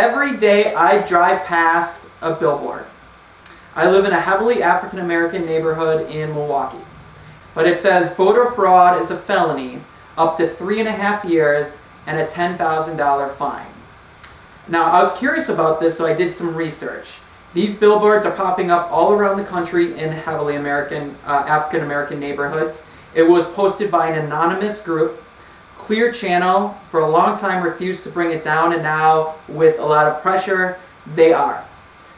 every day I drive past a billboard. I live in a heavily African American neighborhood in Milwaukee. But it says voter fraud is a felony, up to 3.5 years and a $10,000 fine. Now, I was curious about this, so I did some research. These billboards are popping up all around the country in heavily African American neighborhoods. It was posted by an anonymous group. Clear Channel, for a long time, refused to bring it down, and now, with a lot of pressure, they are.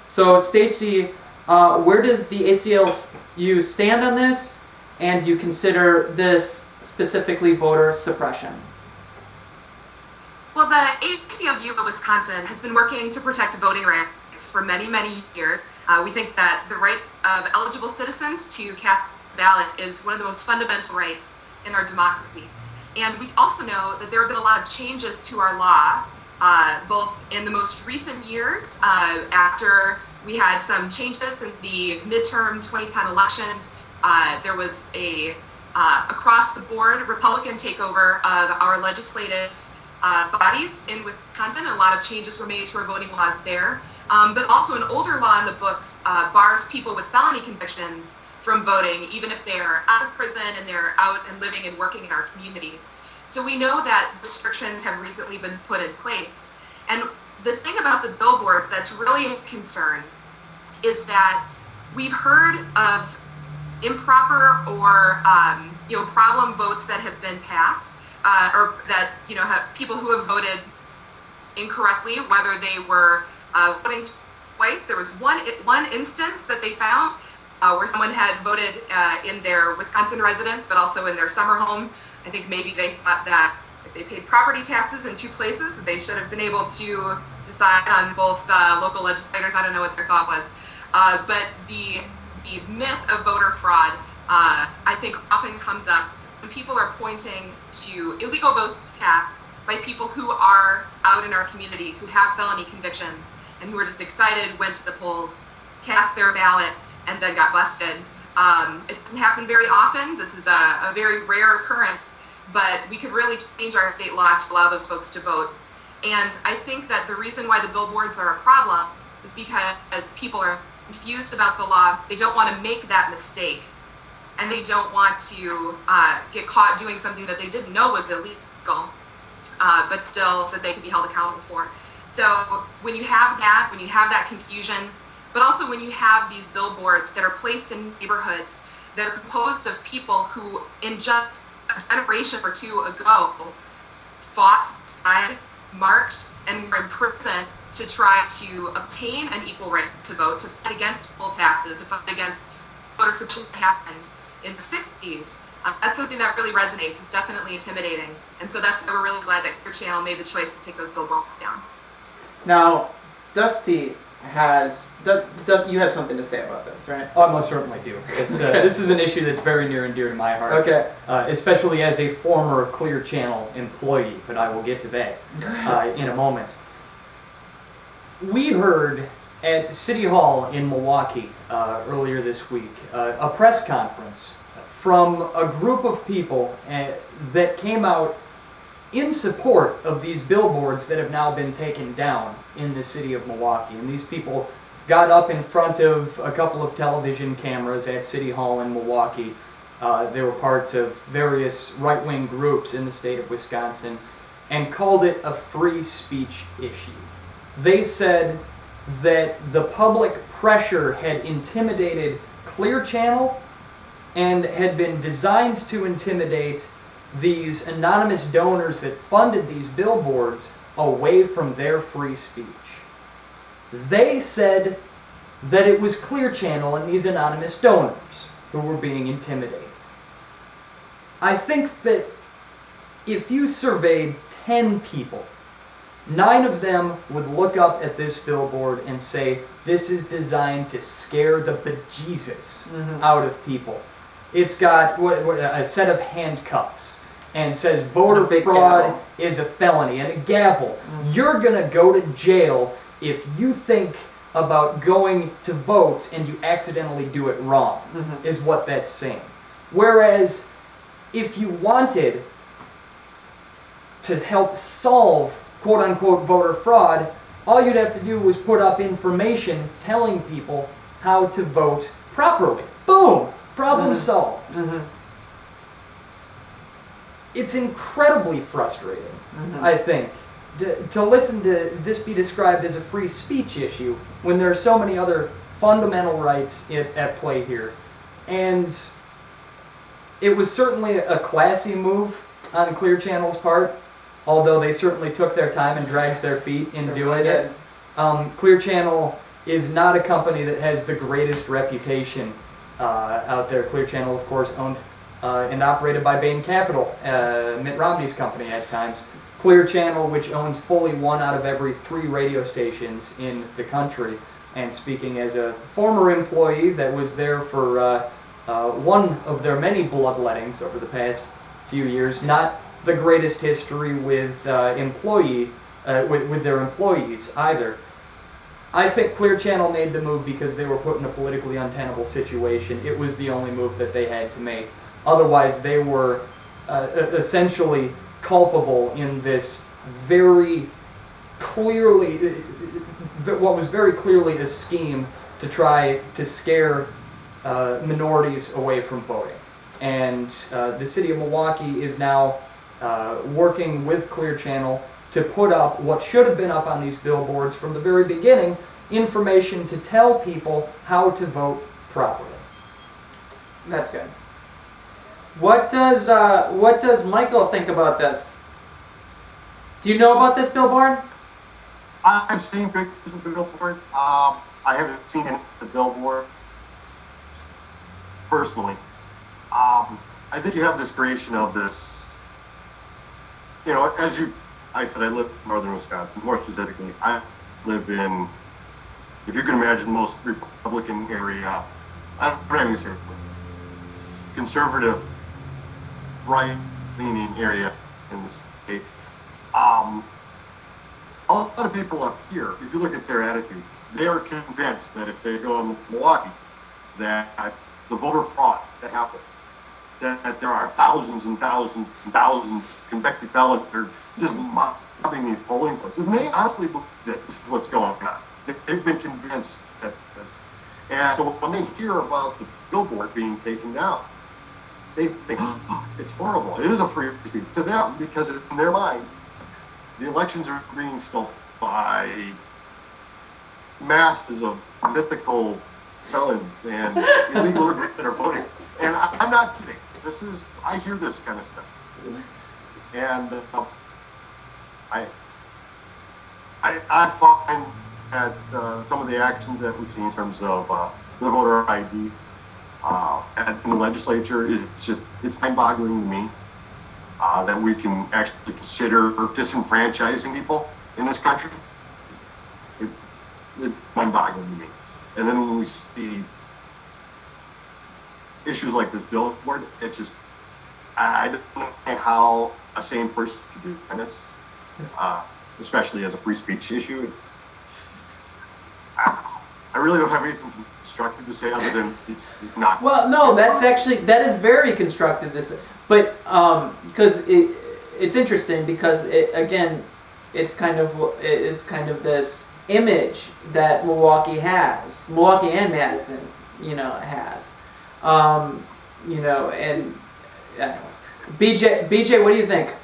So, Stacy, where does the ACLU stand on this, and do you consider this specifically voter suppression? Well, the ACLU of Wisconsin has been working to protect voting rights for many, many years. We think that the right of eligible citizens to cast a ballot is one of the most fundamental rights in our democracy. And we also know that there have been a lot of changes to our law, both in the most recent years, after we had some changes in the midterm 2010 elections. There was a across-the-board Republican takeover of our legislative bodies in Wisconsin. A lot of changes were made to our voting laws there. But also an older law in the books bars people with felony convictions from voting, even if they are out of prison and they're out and living and working in our communities. So we know that restrictions have recently been put in place. And the thing about the billboards that's really a concern is that we've heard of improper or problem votes that have been passed, or that have people who have voted incorrectly, whether they were voting twice. There was one instance that they found where someone had voted in their Wisconsin residence, but also in their summer home. I think maybe they thought that if they paid property taxes in two places, they should have been able to decide on both local legislators. I don't know what their thought was. But the myth of voter fraud, I think, often comes up when people are pointing to illegal votes cast by people who are out in our community, who have felony convictions, and who are just excited, went to the polls, cast their ballot, and then got busted. It doesn't happen very often. This is a very rare occurrence, but we could really change our state law to allow those folks to vote. And I think that the reason why the billboards are a problem is because people are confused about the law. They don't want to make that mistake, and they don't want to get caught doing something that they didn't know was illegal, but still that they can be held accountable for. So when you have that confusion, but also when you have these billboards that are placed in neighborhoods that are composed of people who, in just a generation or two ago, fought, died, marched, and were in prison to try to obtain an equal right to vote, to fight against poll taxes, to fight against voter suppression that happened in the 60s. That's something that really resonates. It's definitely intimidating. And so that's why we're really glad that Clear Channel made the choice to take those billboards down. Now, Dusty you have something to say about this, right? Oh, I most certainly do. It's, this is an issue that's very near and dear to my heart. Okay. Especially as a former Clear Channel employee, but I will get to that in a moment. We heard at City Hall in Milwaukee earlier this week a press conference from a group of people that came out in support of these billboards that have now been taken down in the city of Milwaukee. And these people got up in front of a couple of television cameras at City Hall in Milwaukee. They were part of various right-wing groups in the state of Wisconsin and called it a free speech issue. They said that the public pressure had intimidated Clear Channel and had been designed to intimidate these anonymous donors that funded these billboards away from their free speech. They said that it was Clear Channel and these anonymous donors who were being intimidated. I think that if you surveyed 10 people, 9 of them would look up at this billboard and say, this is designed to scare the bejesus out of people. It's got a set of handcuffs and says voter fraud is a felony and a gavel. You're going to go to jail if you think about going to vote and you accidentally do it wrong, is what that's saying. Whereas if you wanted to help solve quote-unquote voter fraud, all you'd have to do was put up information telling people how to vote properly. Boom! Problem solved. It's incredibly frustrating, I think, to listen to this be described as a free speech issue when there are so many other fundamental rights at play here. And it was certainly a classy move on Clear Channel's part, although they certainly took their time and dragged their feet in doing it. Clear Channel is not a company that has the greatest reputation out there. Clear Channel, of course, owned and operated by Bain Capital, Mitt Romney's company at times. Clear Channel, which owns fully 1 out of every 3 radio stations in the country. And speaking as a former employee that was there for one of their many bloodlettings over the past few years, not the greatest history with with their employees either. I think Clear Channel made the move because they were put in a politically untenable situation. It was the only move that they had to make. Otherwise, they were essentially culpable in this very clearly, what was very clearly a scheme to try to scare minorities away from voting. And the city of Milwaukee is now working with Clear Channel to put up what should have been up on these billboards from the very beginning, information to tell people how to vote properly. That's good. What does Michael think about this? Do you know about this billboard? I've seen pictures of the billboard. I haven't seen the billboard personally. I think you have this creation of this, you know, I said I live in northern Wisconsin. More specifically, I live in, if you can imagine, the most Republican area, I'm not even say conservative, right-leaning area in the state. A lot of people up here, if you look at their attitude, they are convinced that if they go in Milwaukee, that the voter fraud that happens, that there are thousands and thousands and thousands of convicted felons that are just mobbing these polling places. And they honestly believe this is what's going on. They've been convinced that this. And so when they hear about the billboard being taken down, they think, oh, it's horrible. It is a free speech to them because in their mind, the elections are being stolen by masses of mythical felons and illegal immigrants that are voting. And I'm not kidding. I hear this kind of stuff. And I find that some of the actions that we've seen in terms of the voter ID in the legislature it's mind-boggling to me that we can actually consider disenfranchising people in this country. It's mind-boggling to me. And then when we see issues like this billboard, I don't know how a sane person could do this, especially as a free speech issue. I really don't have anything constructive to say other than it's nuts. Well, no, that is very constructive to say. But because it's interesting because it's kind of this image that Milwaukee and Madison, has, and BJ, what do you think?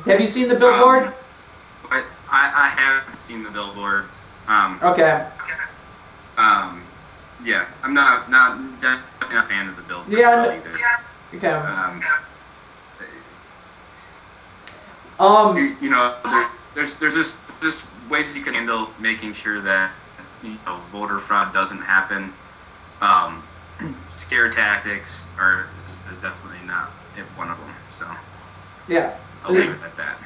Have you seen the billboard? I have seen the billboards. Okay. Yeah, I'm not definitely a fan of the billboards. Yeah. Okay. There's just ways you can handle making sure that voter fraud doesn't happen. Scare tactics is definitely not one of them. So yeah, I'll leave it at that.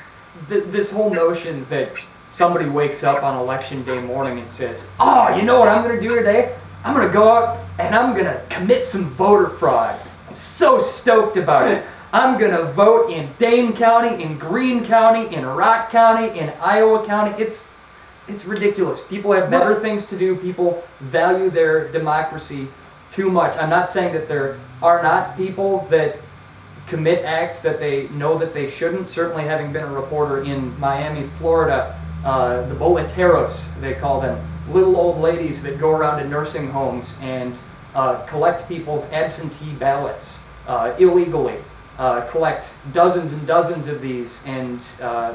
This whole notion that somebody wakes up on election day morning and says, "Oh, you know what I'm going to do today? I'm going to go out and I'm going to commit some voter fraud. I'm so stoked about it. I'm going to vote in Dane County, in Greene County, in Rock County, in Iowa County." It's ridiculous. People have better things to do. People value their democracy too much. I'm not saying that there are not people that commit acts that they know that they shouldn't. Certainly, having been a reporter in Miami, Florida, the boleteros, they call them, little old ladies that go around to nursing homes and collect people's absentee ballots illegally, collect dozens and dozens of these and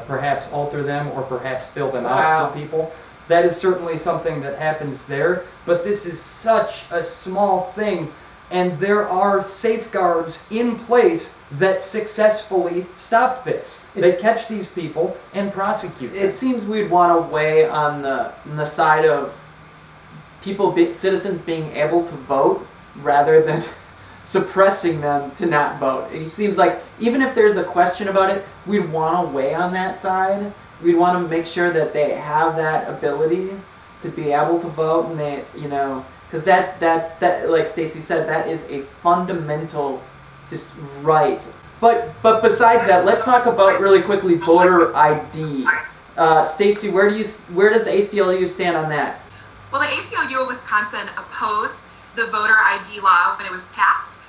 perhaps alter them or perhaps fill them out for people. That is certainly something that happens there, but this is such a small thing, and there are safeguards in place that successfully stop this. They catch these people and prosecute them. It seems we'd want to weigh on the side of citizens being able to vote rather than suppressing them to not vote. It seems like even if there's a question about it, we'd want to weigh on that side. We'd want to make sure that they have that ability to be able to vote, and they, because that like Stacy said, that is a fundamental just right. But besides that, let's talk about really quickly voter ID. Stacy, where does the ACLU stand on that? Well, the ACLU of Wisconsin opposed the voter ID law when it was passed.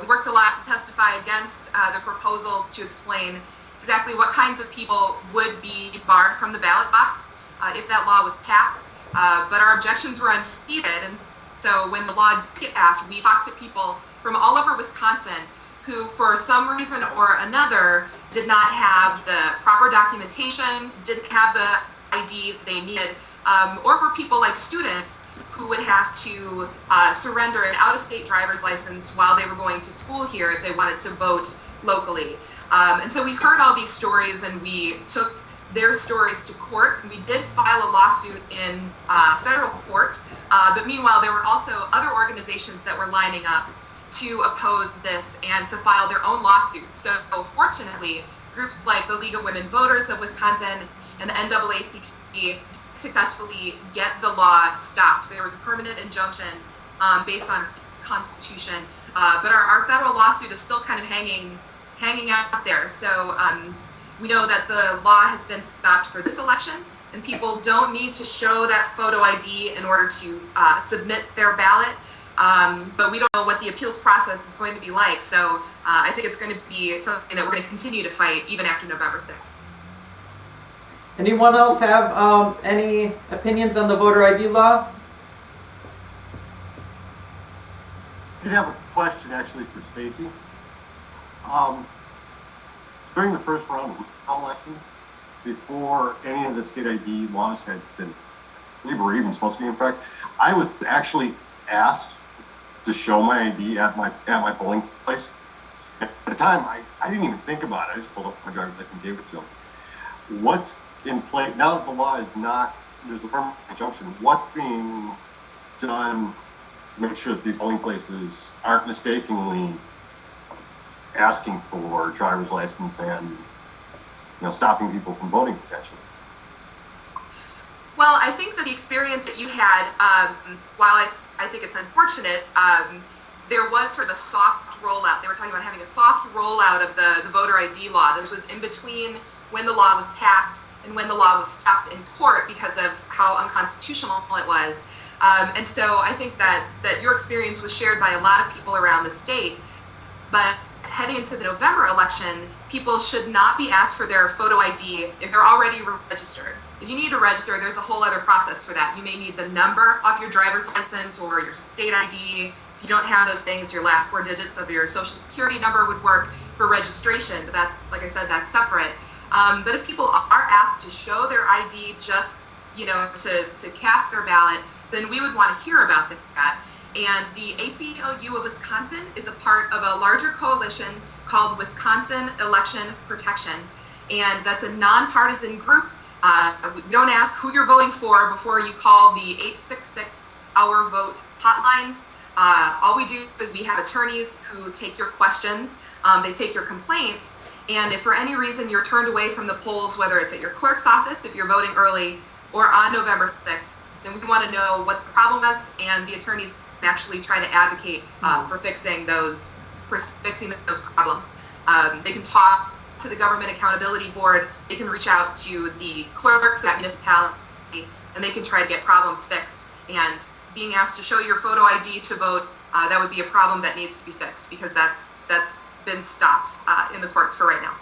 We worked a lot to testify against the proposals to explain exactly what kinds of people would be barred from the ballot box if that law was passed. But our objections were unheeded, and so when the law did get passed, we talked to people from all over Wisconsin who, for some reason or another, did not have the proper documentation, didn't have the ID they needed, or were people like students who would have to surrender an out-of-state driver's license while they were going to school here if they wanted to vote locally. And so we heard all these stories, and we took their stories to court. We did file a lawsuit in federal court, but meanwhile there were also other organizations that were lining up to oppose this and to file their own lawsuits. So fortunately, groups like the League of Women Voters of Wisconsin and the NAACP successfully get the law stopped. There was a permanent injunction based on the Constitution, but our federal lawsuit is still kind of hanging out there. So we know that the law has been stopped for this election, and people don't need to show that photo ID in order to submit their ballot. But we don't know what the appeals process is going to be like. So I think it's going to be something that we're going to continue to fight even after November 6th. Anyone else have any opinions on the voter ID law? I have a question actually for Stacy. During the first round of elections, before any of the state ID laws had been, I believe were even supposed to be in effect, I was actually asked to show my ID at my polling place. At the time, I didn't even think about it. I just pulled up my driver's license and gave it to them. What's in play now that the law is not, there's a permanent injunction, what's being done to make sure that these polling places aren't mistakenly asking for driver's license and stopping people from voting potentially? Well, I think that the experience that you had, while I think it's unfortunate, there was sort of a soft rollout. They were talking about having a soft rollout of the voter ID law. This was in between when the law was passed and when the law was stopped in court because of how unconstitutional it was. And so I think that your experience was shared by a lot of people around the state. But heading into the November election, people should not be asked for their photo ID if they're already registered. If you need to register, there's a whole other process for that. You may need the number off your driver's license or your state ID. If you don't have those things, your last 4 digits of your social security number would work for registration, but that's, like I said, that's separate. But if people are asked to show their ID just, to cast their ballot, then we would want to hear about that. And the ACLU of Wisconsin is a part of a larger coalition called Wisconsin Election Protection. And that's a nonpartisan group. We don't ask who you're voting for before you call the 866 Our Vote hotline. All we do is we have attorneys who take your questions, they take your complaints, and if for any reason you're turned away from the polls, whether it's at your clerk's office if you're voting early or on November 6th, then we want to know what the problem is, and the attorneys can actually try to advocate for fixing those problems. They can talk to the Government Accountability Board, they can reach out to the clerks at municipality, and they can try to get problems fixed. And being asked to show your photo ID to vote, that would be a problem that needs to be fixed, because that's been stopped in the courts for right now.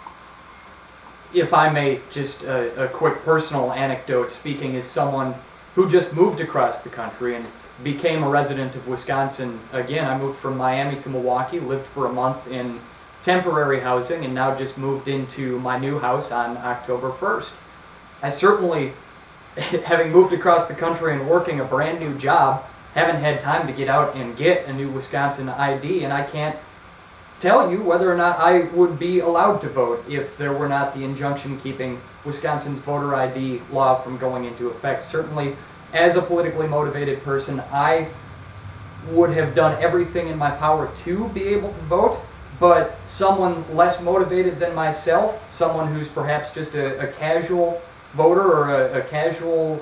if I may, just a quick personal anecdote, speaking as someone who just moved across the country and became a resident of Wisconsin. Again, I moved from Miami to Milwaukee, lived for a month in temporary housing, and now just moved into my new house on October 1st. I certainly, having moved across the country and working a brand new job, haven't had time to get out and get a new Wisconsin ID, and I can't tell you whether or not I would be allowed to vote if there were not the injunction keeping Wisconsin's voter ID law from going into effect. Certainly, as a politically motivated person, I would have done everything in my power to be able to vote, but someone less motivated than myself, someone who's perhaps just a casual voter or a casual,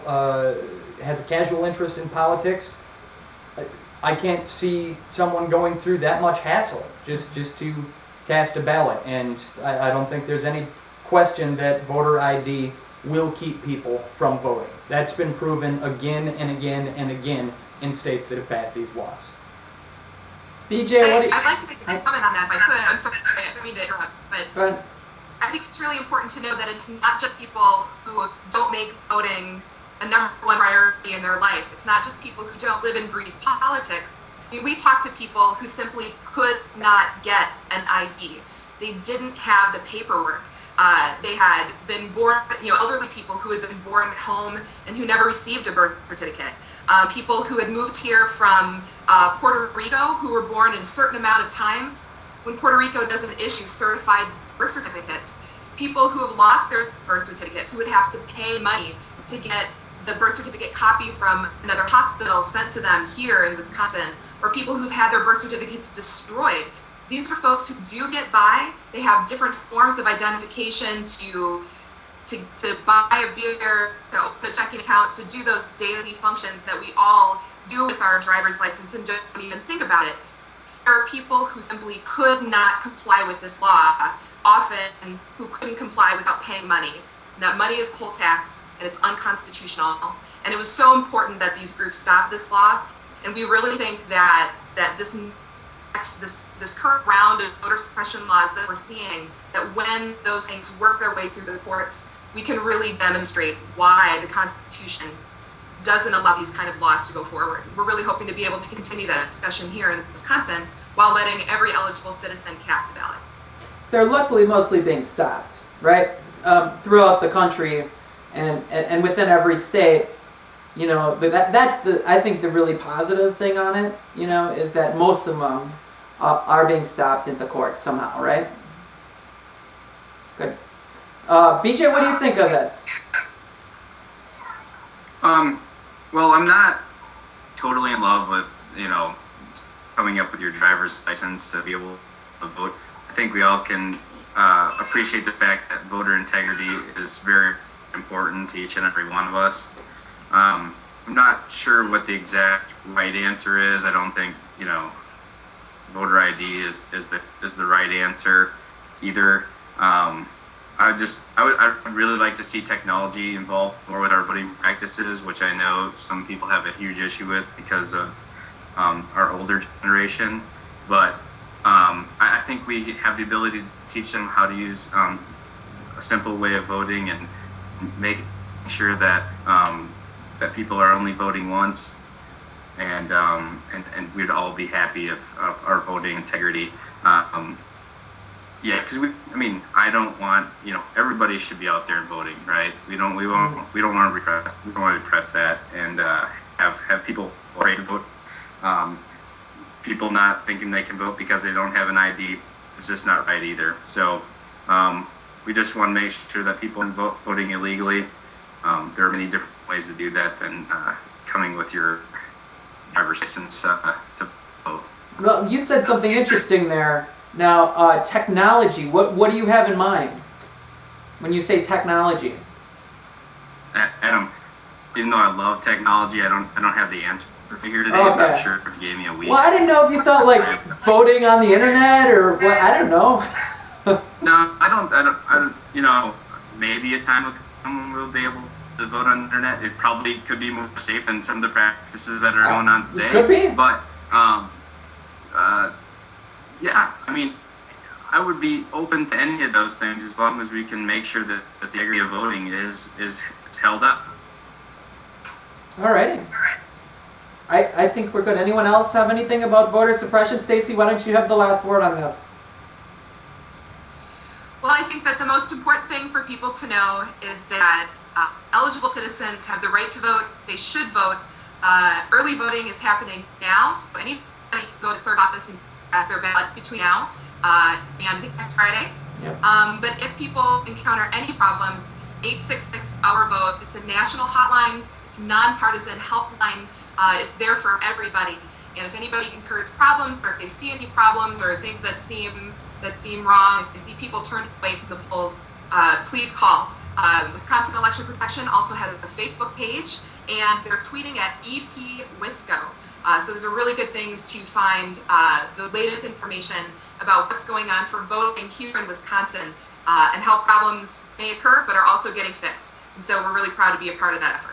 has a casual interest in politics, I can't see someone going through that much hassle just to cast a ballot. And I don't think there's any question that voter ID will keep people from voting. That's been proven again and again and again in states that have passed these laws. BJ, what do you... I'd like to make a comment on that if I could. I'm sorry, I didn't mean to interrupt, but Go ahead. I think it's really important to know that it's not just people who don't make voting a number one priority in their life. It's not just people who don't live and breathe politics. I mean, we talk to people who simply could not get an ID. They didn't have the paperwork. They had been born, elderly people who had been born at home and who never received a birth certificate. People who had moved here from Puerto Rico who were born in a certain amount of time when Puerto Rico doesn't issue certified birth certificates. People who have lost their birth certificates who would have to pay money to get the birth certificate copy from another hospital sent to them here in Wisconsin, or people who've had their birth certificates destroyed. These are folks who do get by. They have different forms of identification to buy a beer, to open a checking account, to do those daily functions that we all do with our driver's license and don't even think about it. There are people who simply could not comply with this law, often who couldn't comply without paying money. And that money is poll tax, and it's unconstitutional. And it was so important that these groups stop this law. And we really think that this current round of voter suppression laws that we're seeing, that when those things work their way through the courts, we can really demonstrate why the Constitution doesn't allow these kind of laws to go forward. We're really hoping to be able to continue that discussion here in Wisconsin while letting every eligible citizen cast a ballot. They're luckily mostly being stopped, right? Throughout the country and within every state. That's I think the really positive thing on it, is that most of them are being stopped at the court somehow, right? Good. BJ, what do you think of this? Well, I'm not totally in love with, coming up with your driver's license to be able to vote. I think we all can appreciate the fact that voter integrity is very important to each and every one of us. I'm not sure what the exact right answer is. I don't think, voter ID is the right answer either. I would really like to see technology involved more with our voting practices, which I know some people have a huge issue with because of our older generation. But I think we have the ability to teach them how to use a simple way of voting and making sure that that people are only voting once, and we'd all be happy of our voting integrity. Yeah, because I don't want, everybody should be out there voting, right? We don't want to repress that and have people afraid to vote. People not thinking they can vote because they don't have an ID. It's just not right either. So we just want to make sure that people aren't voting illegally. There are many different ways to do that than coming with your driver's license to vote. Well, you said something interesting there. Now, technology, what do you have in mind when you say technology? Adam, even though I love technology, I don't have the answer figured today. Okay. But I'm sure if you gave me a week. Well, I didn't know if you thought like voting on the internet or what. I don't know. No, I don't. Maybe a time will come when we'll be able to vote on the internet. It probably could be more safe than some of the practices that are going on today. Could be. But yeah, I would be open to any of those things as long as we can make sure that the integrity of voting is held up. Alrighty. I think we're good. Anyone else have anything about voter suppression? Stacy, why don't you have the last word on this? Well, I think that the most important thing for people to know is that eligible citizens have the right to vote. They should vote. Early voting is happening now, so anybody can go to clerk office and cast their ballot between now and next Friday. Yep. But if people encounter any problems, 866 Our Vote. It's a national hotline. It's a nonpartisan helpline. It's there for everybody. And if anybody incurs problems, or if they see any problems or things that seem wrong, if they see people turned away from the polls, please call. Wisconsin Election Protection also has a Facebook page, and they're tweeting at EP Wisco. So those are really good things to find the latest information about what's going on for voting here in Wisconsin and how problems may occur but are also getting fixed. And so we're really proud to be a part of that effort.